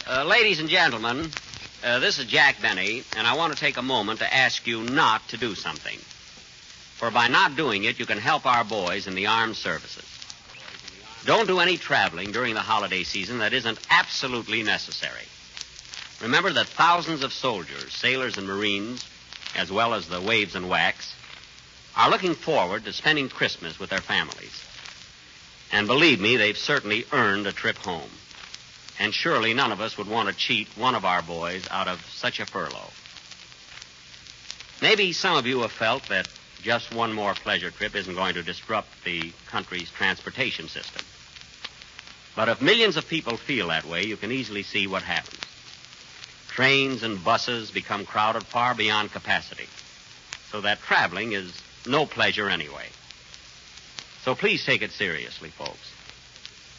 Ladies and gentlemen, this is Jack Benny, and I want to take a moment to ask you not to do something. For by not doing it, you can help our boys in the armed services. Don't do any traveling during the holiday season that isn't absolutely necessary. Remember that thousands of soldiers, sailors, and Marines, as well as the waves and whacks, are looking forward to spending Christmas with their families. And believe me, they've certainly earned a trip home. And surely none of us would want to cheat one of our boys out of such a furlough. Maybe some of you have felt that just one more pleasure trip isn't going to disrupt the country's transportation system. But if millions of people feel that way, you can easily see what happens. Trains and buses become crowded far beyond capacity, so that traveling is no pleasure anyway. So please take it seriously, folks.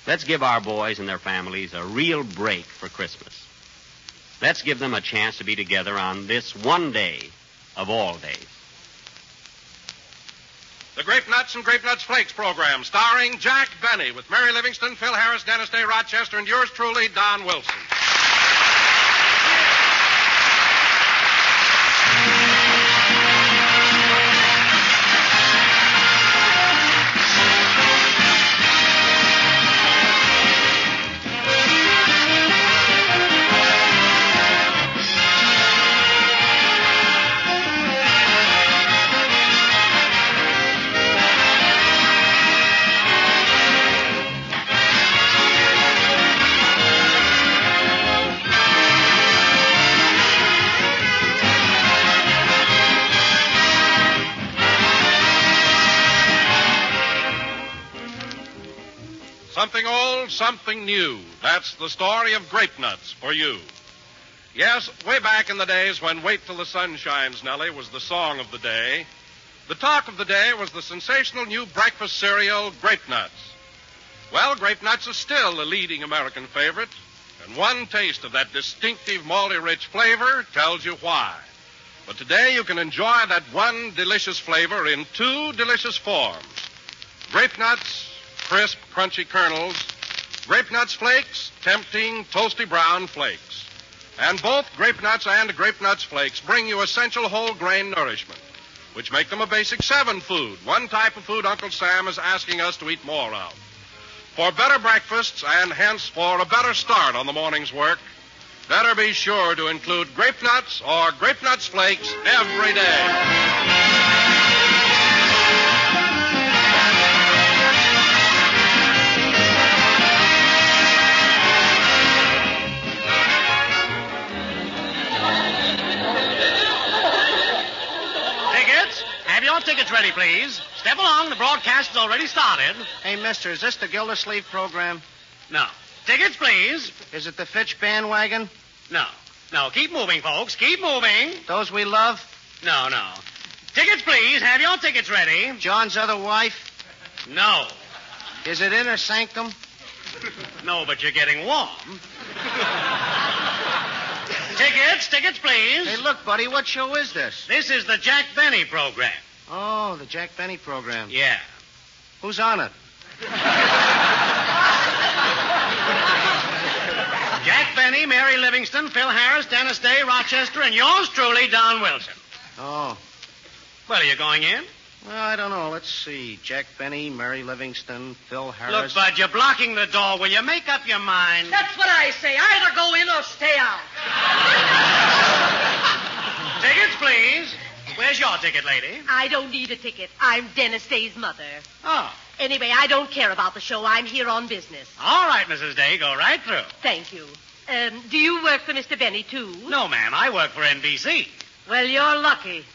Let's give our boys and their families a real break for Christmas. Let's give them a chance to be together on this one day of all days. The Grape Nuts and Grape Nuts Flakes program, starring Jack Benny, with Mary Livingston, Phil Harris, Dennis Day, Rochester, and yours truly, Don Wilson. Something old, something new. That's the story of Grape Nuts for you. Yes, way back in the days when Wait Till the Sun Shines, Nellie, was the song of the day, the talk of the day was the sensational new breakfast cereal, Grape Nuts. Well, Grape Nuts is still the leading American favorite, and one taste of that distinctive malty-rich flavor tells you why. But today you can enjoy that one delicious flavor in two delicious forms. Grape Nuts, crisp, crunchy kernels. Grape Nuts Flakes, tempting, toasty brown flakes. And both Grape Nuts and Grape Nuts Flakes bring you essential whole grain nourishment, which make them a basic 7 food, one type of food Uncle Sam is asking us to eat more of. For better breakfasts and hence for a better start on the morning's work, better be sure to include Grape Nuts or Grape Nuts Flakes every day. Tickets ready, please. Step along. The broadcast has already started. Hey, mister, is this the Gildersleeve program? No. Tickets, please. Is it the Fitch bandwagon? No. No, keep moving, folks. Keep moving. Those we love? No. Tickets, please. Have your tickets ready. John's other wife? No. Is it Inner Sanctum? No, but you're getting warm. Tickets, please. Hey, look, buddy, what show is this? This is the Jack Benny program. Oh, the Jack Benny program. Yeah. Who's on it? Jack Benny, Mary Livingston, Phil Harris, Dennis Day, Rochester, and yours truly, Don Wilson. Oh. Well, are you going in? Well, I don't know. Let's see. Jack Benny, Mary Livingston, Phil Harris. Look, Bud, you're blocking the door. Will you make up your mind? That's what I say. Either go in or stay out. Tickets, please. Where's your ticket, lady? I don't need a ticket. I'm Dennis Day's mother. Oh. Anyway, I don't care about the show. I'm here on business. All right, Mrs. Day. Go right through. Thank you. Do you work for Mr. Benny, too? No, ma'am. I work for NBC. Well, you're lucky.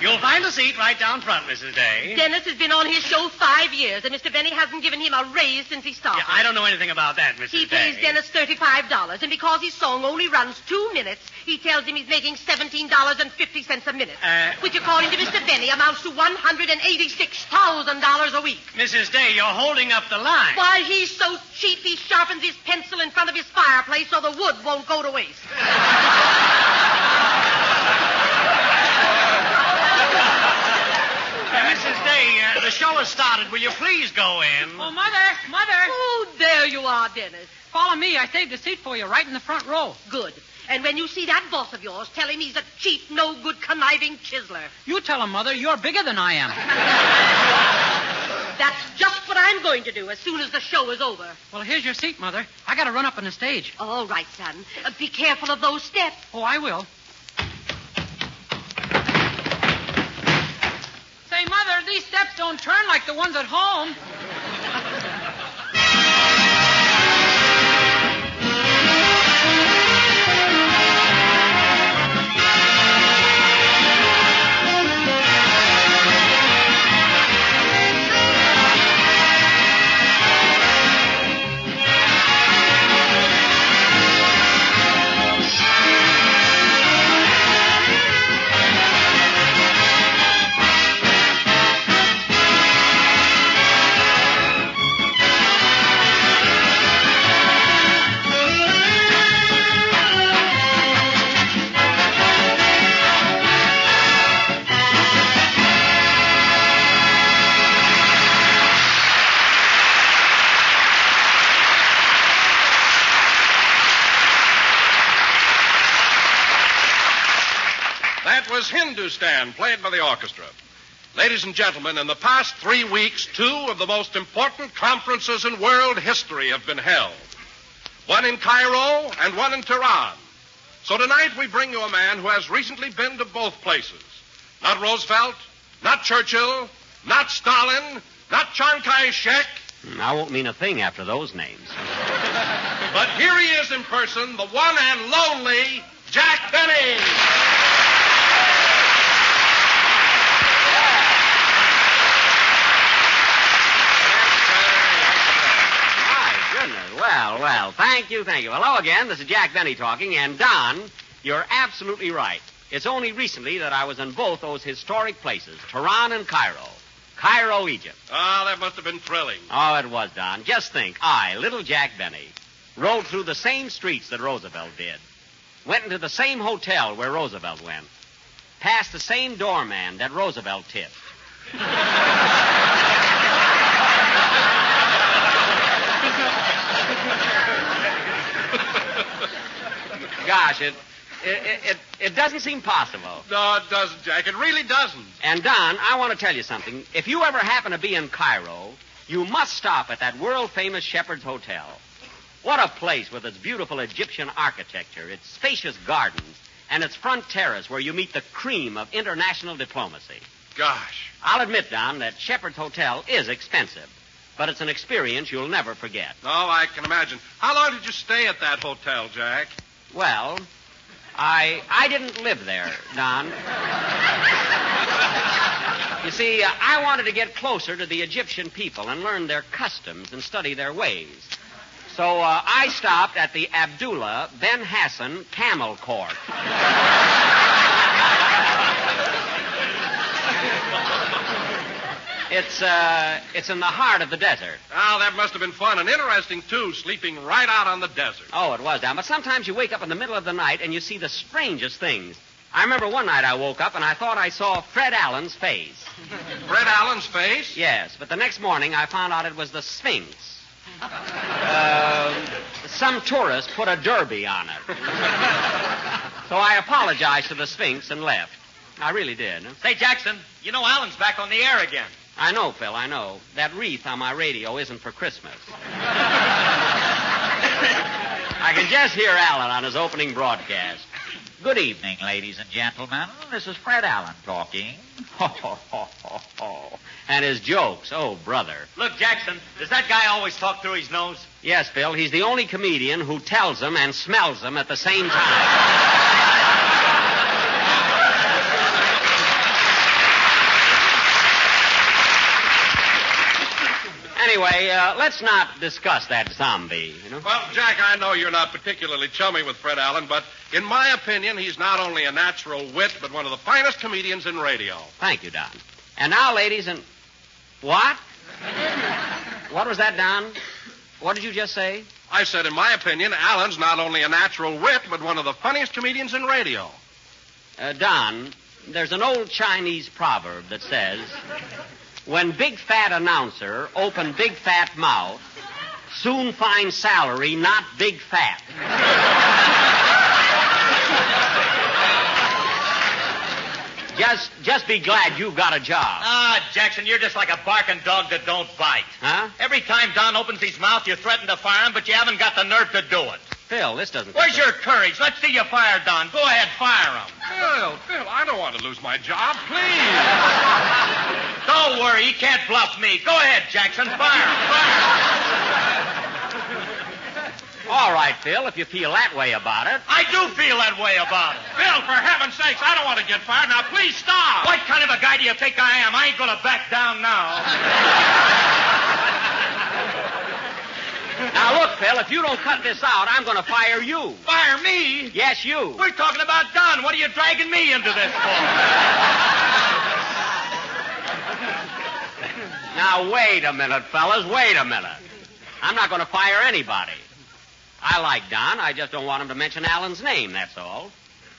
You'll find a seat right down front, Mrs. Day. Dennis has been on his show 5 years, and Mr. Benny hasn't given him a raise since he started. Yeah, I don't know anything about that, Mrs. He Day. pays Dennis $35, and because his song only runs 2 minutes, he tells him he's making $17.50 a minute, which, according to Mr. Benny, amounts to $186,000 a week. Mrs. Day, you're holding up the line. Why, he's so cheap, he sharpens his pencil in front of his fireplace so the wood won't go to waste. Mrs. Day, the show has started. Will you please go in? Oh, Mother! Oh, there you are. are, Dennis. Follow me. I saved a seat for you right in the front row. Good. And when you see that boss of yours, tell him he's a cheap, no-good, conniving chiseler. You tell him, Mother, you're bigger than I am. That's just what I'm going to do as soon as the show is over. Well, here's your seat, Mother. I got to run up on the stage. All right, son. Be careful of those steps. Oh, I will. Say, Mother, these steps don't turn like the ones at home. Was Hindustan, played by the orchestra. Ladies and gentlemen, in the past 3 weeks, 2 of the most important conferences in world history have been held. One in Cairo and one in Tehran. So tonight we bring you a man who has recently been to both places. Not Roosevelt, not Churchill, not Stalin, not Chiang Kai-shek. I won't mean a thing after those names. But here he is in person, the one and lonely Jack Benny. Well, thank you. Hello again. This is Jack Benny talking. And, Don, you're absolutely right. It's only recently that I was in both those historic places, Tehran and Cairo. Cairo, Egypt. Ah, that must have been thrilling. Oh, it was, Don. Just think, I, little Jack Benny, rode through the same streets that Roosevelt did. Went into the same hotel where Roosevelt went. Passed the same doorman that Roosevelt tipped. Gosh, it doesn't seem possible. No, it doesn't, Jack. It really doesn't. And, Don, I want to tell you something. If you ever happen to be in Cairo, you must stop at that world-famous Shepherd's Hotel. What a place with its beautiful Egyptian architecture, its spacious gardens, and its front terrace where you meet the cream of international diplomacy. Gosh. I'll admit, Don, that Shepherd's Hotel is expensive, but it's an experience you'll never forget. Oh, I can imagine. How long did you stay at that hotel, Jack? Well, I didn't live there, Don. You see, I wanted to get closer to the Egyptian people and learn their customs and study their ways. So I stopped at the Abdullah Ben Hassan Camel Court. It's in the heart of the desert. Oh, that must have been fun and interesting, too, sleeping right out on the desert. Oh, it was, Don. But sometimes you wake up in the middle of the night and you see the strangest things. I remember one night I woke up and I thought I saw Fred Allen's face. Fred Allen's face? Yes, but the next morning I found out it was the Sphinx. Some tourist put a derby on it. So I apologized to the Sphinx and left. I really did. Say, Jackson, you know Alan's back on the air again. I know, Phil, I know. That wreath on my radio isn't for Christmas. I can just hear Alan on his opening broadcast. Good evening, ladies and gentlemen. This is Fred Allen talking. And his jokes, oh, brother. Look, Jackson, does that guy always talk through his nose? Yes, Phil, he's the only comedian who tells them and smells them at the same time. Anyway, let's not discuss that zombie, you know? Well, Jack, I know you're not particularly chummy with Fred Allen, but in my opinion, he's not only a natural wit, but one of the finest comedians in radio. Thank you, Don. And now, ladies and... What? What was that, Don? What did you just say? I said, in my opinion, Allen's not only a natural wit, but one of the funniest comedians in radio. Don, there's an old Chinese proverb that says... When big fat announcer open big fat mouth, Soon find salary, not big fat. Just be glad you got a job. Ah, Jackson, you're just like a barking dog that don't bite. Huh? Every time Don opens his mouth, you threaten to fire him, but you haven't got the nerve to do it. Phil, this doesn't... Where's your courage? Let's see you fire Don. Go ahead, fire him. Phil, I don't want to lose my job. Please. Don't worry, he can't bluff me. Go ahead, Jackson. Fire him. All right, Phil, if you feel that way about it. I do feel that way about it. Phil, for heaven's sakes, I don't want to get fired. Now, please stop. What kind of a guy do you think I am? I ain't going to back down now. Now, look, Phil, if you don't cut this out, I'm going to fire you. Fire me? Yes, you. We're talking about Don. What are you dragging me into this for? Now, wait a minute, fellas. Wait a minute. I'm not going to fire anybody. I like Don. I just don't want him to mention Alan's name, that's all.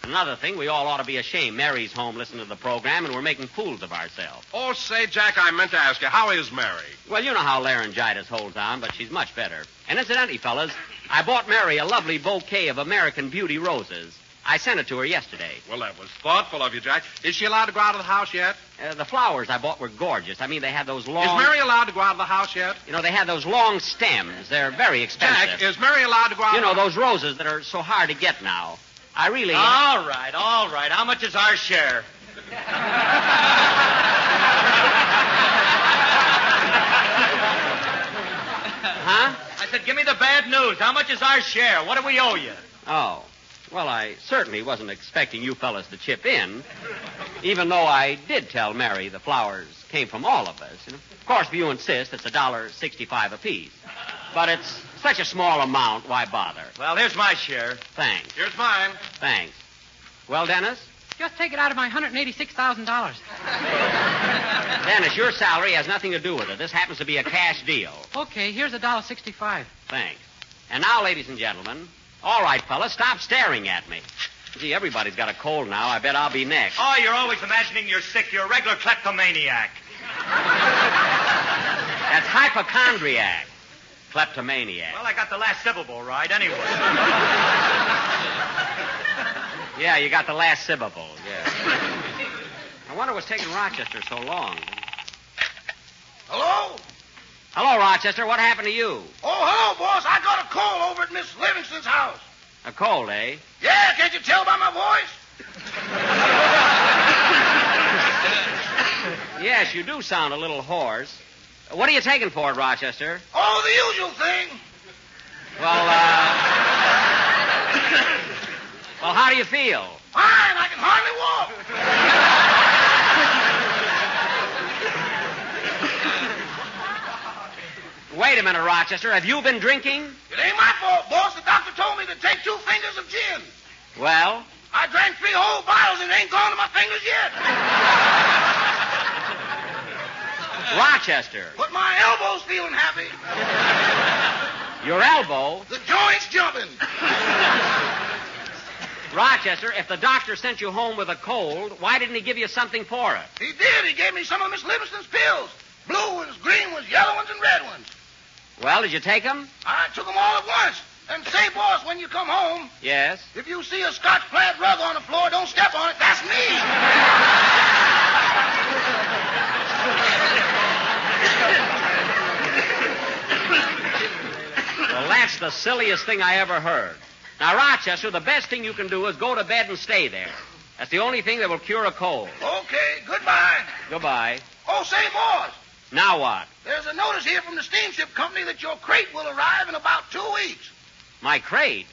Another thing, we all ought to be ashamed. Mary's home listening to the program, and we're making fools of ourselves. Oh, say, Jack, I meant to ask you, how is Mary? Well, you know how laryngitis holds on, but she's much better. And incidentally, fellas, I bought Mary a lovely bouquet of American Beauty roses. I sent it to her yesterday. Well, that was thoughtful of you, Jack. Is she allowed to go out of the house yet? The flowers I bought were gorgeous. I mean, they had those long... Is Mary allowed to go out of the house yet? You know, they had those long stems. They're very expensive. Jack, is Mary allowed to go out You know, those roses that are so hard to get now. I really... All right. How much is our share? Huh? I said, give me the bad news. How much is our share? What do we owe you? Oh. Well, I certainly wasn't expecting you fellas to chip in, even though I did tell Mary the flowers came from all of us. And of course, if you insist, it's $1.65 apiece. But it's such a small amount, why bother? Well, here's my share. Thanks. Here's mine. Thanks. Well, Dennis? Just take it out of my $186,000. Dennis, your salary has nothing to do with it. This happens to be a cash deal. Okay, here's $1.65. Thanks. And now, ladies and gentlemen... All right, fellas, stop staring at me. Gee, everybody's got a cold now. I bet I'll be next. Oh, you're always imagining you're sick. You're a regular kleptomaniac. That's hypochondriac. Kleptomaniac. Well, I got the last syllable right anyway. Yeah, you got the last syllable, yeah. I wonder what's taking Rochester so long. Hello? Hello, Rochester. What happened to you? Oh, hello, boss. I got a call over at Miss Livingston's house. A cold, eh? Yeah, can't you tell by my voice? Yes, you do sound a little hoarse. What are you taking for it, Rochester? Oh, the usual thing. Well, well, how do you feel? Fine, I can hardly walk. Wait a minute, Rochester. Have you been drinking? It ain't my fault, boss. The doctor told me to take 2 fingers of gin. Well? I drank 3 whole bottles and it ain't gone to my fingers yet. Rochester. But my elbow's feeling happy. Your elbow? The joint's jumping. Rochester, if the doctor sent you home with a cold, why didn't he give you something for it? He did. He gave me some of Miss Livingston's pills. Blue ones, green ones, yellow ones, and red ones. Well, did you take them? I took them all at once. And say, boss, when you come home, Yes? if you see a Scotch plaid rug on the floor, don't step on it. That's me. Well, that's the silliest thing I ever heard. Now, Rochester, the best thing you can do is go to bed and stay there. That's the only thing that will cure a cold. Okay, goodbye. Goodbye. Oh, say, boss, Now what? there's a notice here from the steamship company that your crate will arrive in about 2 weeks. My crate?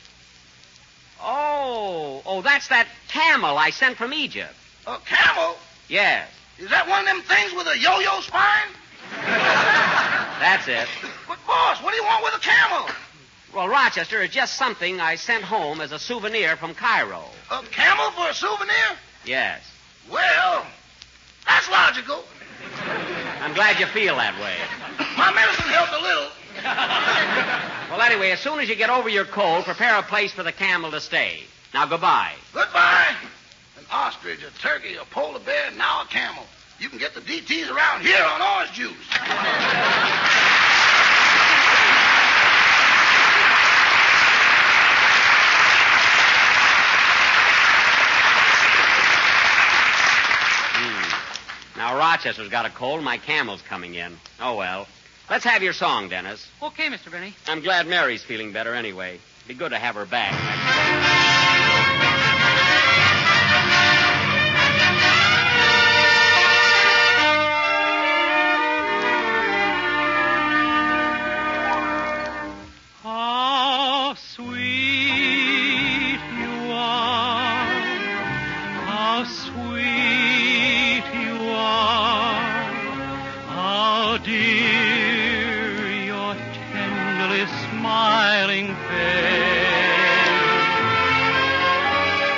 Oh, that's that camel I sent from Egypt. A camel? Yes, Is that one of them things with a yo-yo spine? that's it. But, boss, what do you want with a camel? Well, Rochester, it's just something I sent home as a souvenir from Cairo. A camel for a souvenir? Yes. Well, that's logical. I'm glad you feel that way. My medicine helped a little. Well, anyway, as soon as you get over your cold, prepare a place for the camel to stay. Now, goodbye. Goodbye. An ostrich, a turkey, a polar bear, and now a camel. You can get the DTs around here on orange juice. Rochester's got a cold. My camel's coming in. Oh, well. Let's have your song, Dennis. Okay, Mr. Benny. I'm glad Mary's feeling better anyway. Be good to have her back. How sweet you are, how sweet you are, how dear your tenderly smiling face.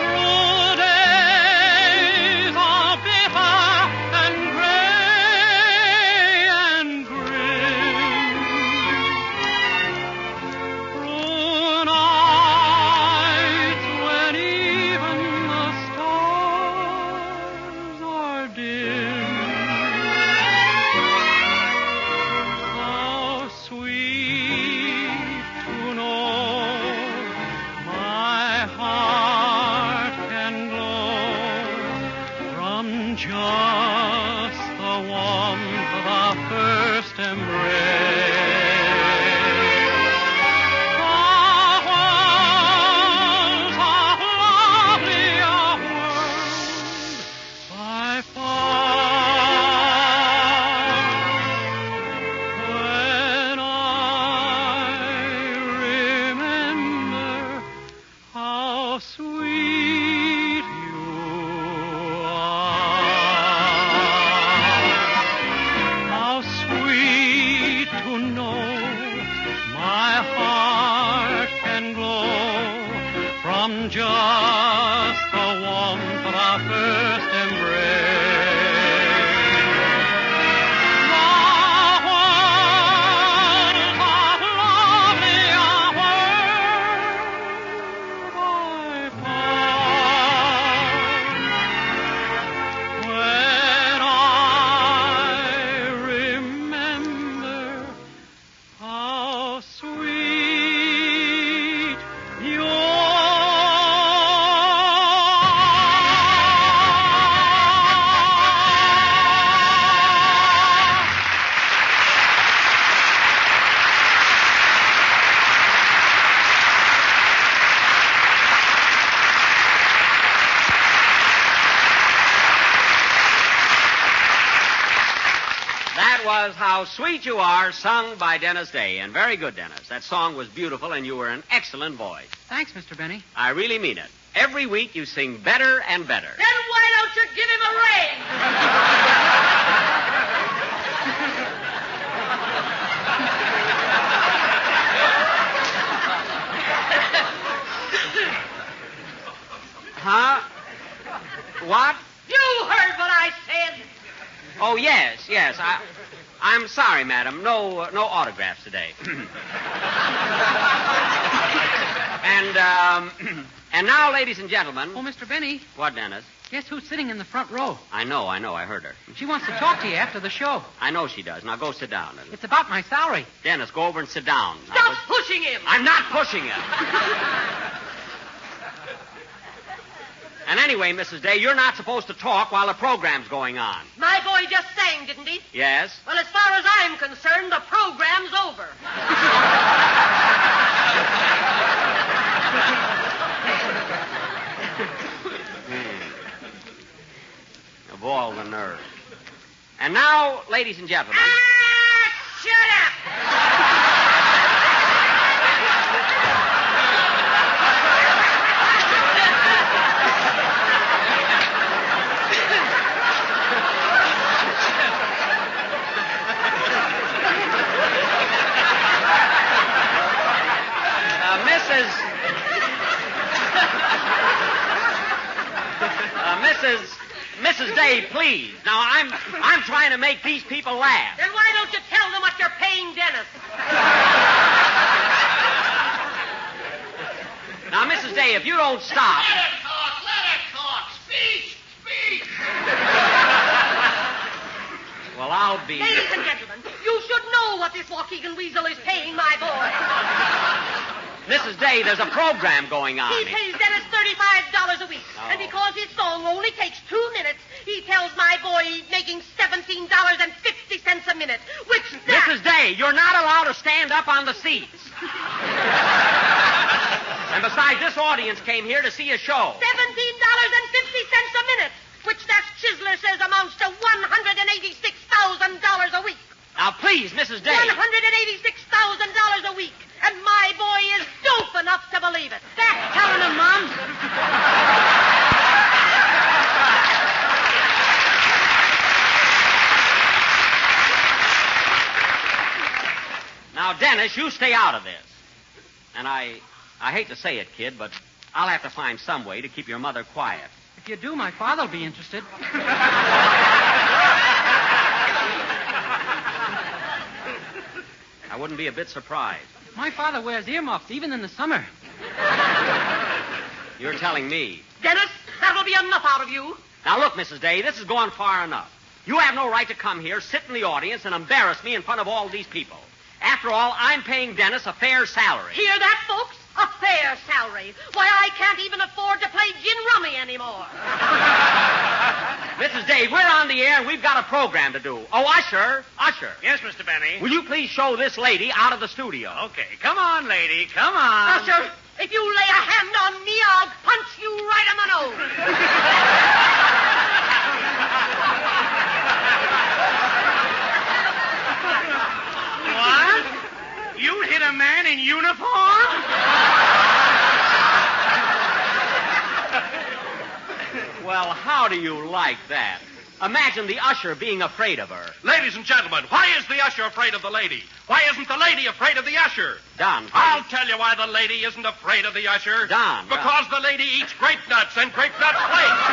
True days are bitter and gray and grim. Through nights when even the stars are dim, how sweet to know my heart can glow from just the warmth of our first embrace. Sweet you are, how sweet to know my heart can glow from just the warmth of our first embrace. That was How Sweet You Are, sung by Dennis Day. And very good, Dennis. That song was beautiful, and you were an excellent voice. Thanks, Mr. Benny. I really mean it. Every week you sing better and better. Then why don't you give him a ring? Huh? What? You heard what I said. Oh, yes. I'm sorry, madam. No autographs today. And now, ladies and gentlemen. Oh, Mr. Benny, What, Dennis? guess who's sitting in the front row? I know. I heard her. She wants to talk to you after the show. I know she does. Now go sit down. It's about my salary. Dennis, go over and sit down. Now, Stop pushing him. I'm not pushing him. And anyway, Mrs. Day, you're not supposed to talk while the program's going on. My boy just sang, didn't he? Yes? Well, as far as I'm concerned, the program's over. Of all the nerve. And now, ladies and gentlemen. Shut up! Mrs. Day, please. Now, I'm trying to make these people laugh. Then why don't you tell them what you're paying Dennis? Now, Mrs. Day, if you don't stop. Let it talk. Speak. Well, I'll be. Ladies and gentlemen, you should know what this Waukegan weasel is paying my boy. Mrs. Day, there's a program going on. He pays Dennis $35 a week. Oh. And because his song only takes 2 minutes, he tells my boy he's making $17.50 a minute, which that... Mrs. Day, you're not allowed to stand up on the seats. And besides, this audience came here to see a show. $17.50 a minute, which that chiseler says amounts to $186,000 a week. Now, please, Mrs. Day. $186,000 a week. And my boy is dope enough to believe it. That's telling him, Mom. Now, Dennis, you stay out of this. And I hate to say it, kid, but I'll have to find some way to keep your mother quiet. If you do, my father'll be interested. I wouldn't be a bit surprised. My father wears earmuffs even in the summer. You're telling me. Dennis, that'll be enough out of you. Now, look, Mrs. Day, this has gone far enough. You have no right to come here, sit in the audience, and embarrass me in front of all these people. After all, I'm paying Dennis a fair salary. Hear that, folks? A fair salary. Why, I can't even afford to play gin rummy anymore. Mrs. Day, we're on the air, and we've got a program to do. Oh, Usher. Yes, Mr. Benny. Will you please show this lady out of the studio? Okay, come on, lady, come on. Usher, if you lay a hand on me, I'll punch you right in the nose. What? You hit a man in uniform? Well, how do you like that? Imagine the usher being afraid of her. Ladies and gentlemen, why is the usher afraid of the lady? Why isn't the lady afraid of the usher? Don, I'll tell you why the lady isn't afraid of the usher. Don. Because the lady eats grape nuts and grape nut flakes.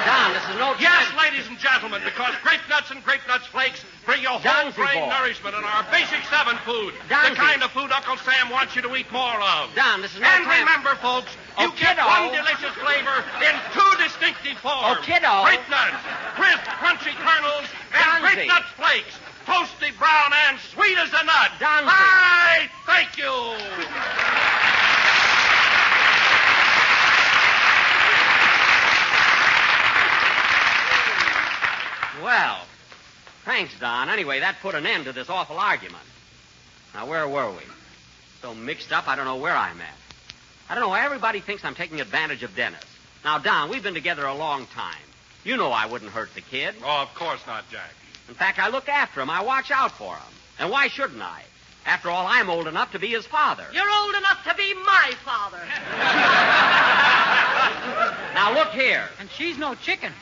Don, this is no time. Yes, ladies and gentlemen, because grape nuts and grape nuts flakes bring you whole Don, grain boy. nourishment in our basic 7 food. Don, the kind of food Uncle Sam wants you to eat more of. Don, this is no And time. remember, folks, you Oh, get kiddo. one delicious flavor in 2 distinctive forms. Oh, kiddo. Grape nuts, crisp, crunchy kernels, and Donzy. grape nut flakes. Toasty, brown, and sweet as a nut. Donzy. I thank you. Well, thanks, Don. Anyway, that put an end to this awful argument. Now, where were we? So mixed up, I don't know where I'm at. I don't know why everybody thinks I'm taking advantage of Dennis. Now, Don, we've been together a long time. You know I wouldn't hurt the kid. Oh, of course not, Jack. In fact, I look after him. I watch out for him. And why shouldn't I? After all, I'm old enough to be his father. You're old enough to be my father. Now, look here. And she's no chicken.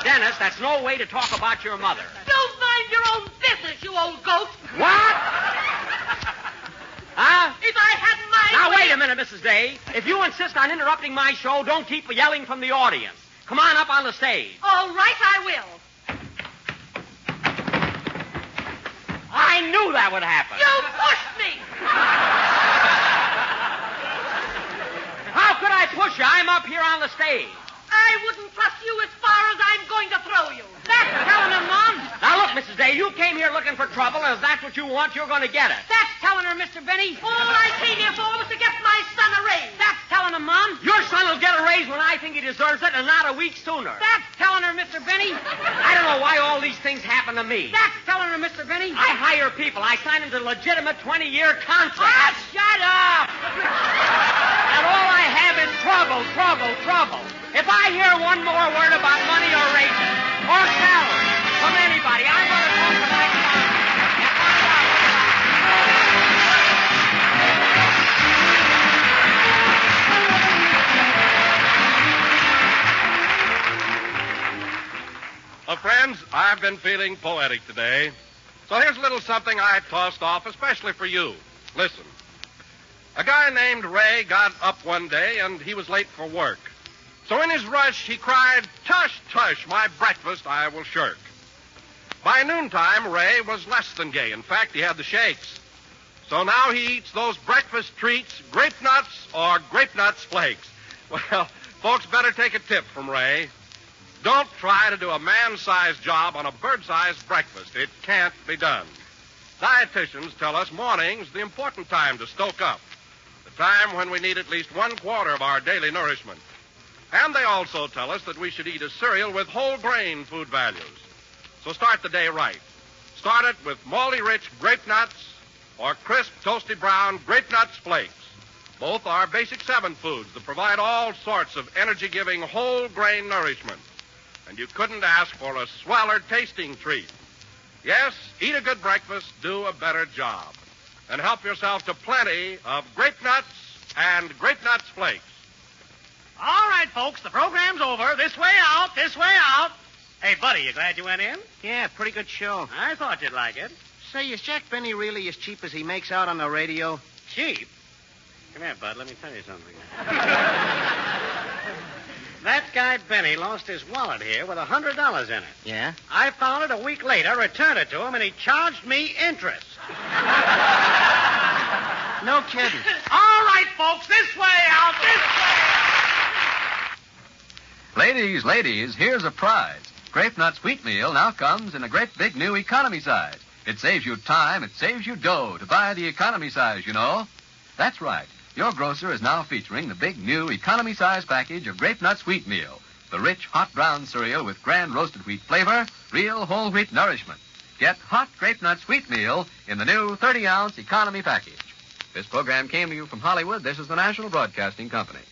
Dennis, that's no way to talk about your mother. Don't mind your own business, you old goat. What? Huh? If I had my Now, way... wait a minute, Mrs. Day. If you insist on interrupting my show, don't keep yelling from the audience. Come on up on the stage. All right, I will. I knew that would happen. You pushed me. How could I push you? I'm up here on the stage. I wouldn't trust you as far as I'm going to throw you. That's telling her, Mom. Now, look, Mrs. Day, you came here looking for trouble, and if that's what you want, you're going to get it. That's telling her, Mr. Benny. All I came here for was to get my son a raise. That's telling her, Mom. Your son will get a raise when I think he deserves it, and not a week sooner. That's telling her, Mr. Benny. I don't know why all these things happen to me. That's telling her, Mr. Benny. I hire people. I sign them to legitimate 20-year contracts. Ah, shut up. And all I have is trouble, trouble, trouble. If I hear one more word about money or raises or salary from anybody, I'm going to talk to my son and find out Friends, I've been feeling poetic today. So here's a little something I tossed off especially for you. Listen. A guy named Ray got up one day and he was late for work. So in his rush, he cried, "Tush, tush, my breakfast I will shirk." By noontime, Ray was less than gay. In fact, he had the shakes. So now he eats those breakfast treats, grape nuts or grape nuts flakes. Well, folks better take a tip from Ray. Don't try to do a man-sized job on a bird-sized breakfast. It can't be done. Dietitians tell us morning's the important time to stoke up, the time when we need at least 1/4 of our daily nourishment. And they also tell us that we should eat a cereal with whole grain food values. So start the day right. Start it with malty-rich grape nuts or crisp, toasty brown grape nuts flakes. Both are basic 7 foods that provide all sorts of energy-giving whole grain nourishment. And you couldn't ask for a sweller tasting treat. Yes, eat a good breakfast, do a better job. And help yourself to plenty of grape nuts and grape nuts flakes. All right, folks, the program's over. This way out, this way out. Hey, buddy, you glad you went in? Yeah, pretty good show. I thought you'd like it. Say, is Jack Benny really as cheap as he makes out on the radio? Cheap? Come here, Bud. Let me tell you something. That guy Benny lost his wallet here with $100 in it. Yeah? I found it a week later, returned it to him, and he charged me interest. No kidding. All right, folks, this way out, this way. Ladies, here's a prize. Grape Nuts Wheat Meal now comes in a great big new economy size. It saves you time, it saves you dough to buy the economy size, you know. That's right. Your grocer is now featuring the big new economy size package of Grape Nuts Wheat Meal. The rich, hot brown cereal with grand roasted wheat flavor, real whole wheat nourishment. Get hot Grape Nuts Wheat Meal in the new 30-ounce economy package. This program came to you from Hollywood. This is the National Broadcasting Company.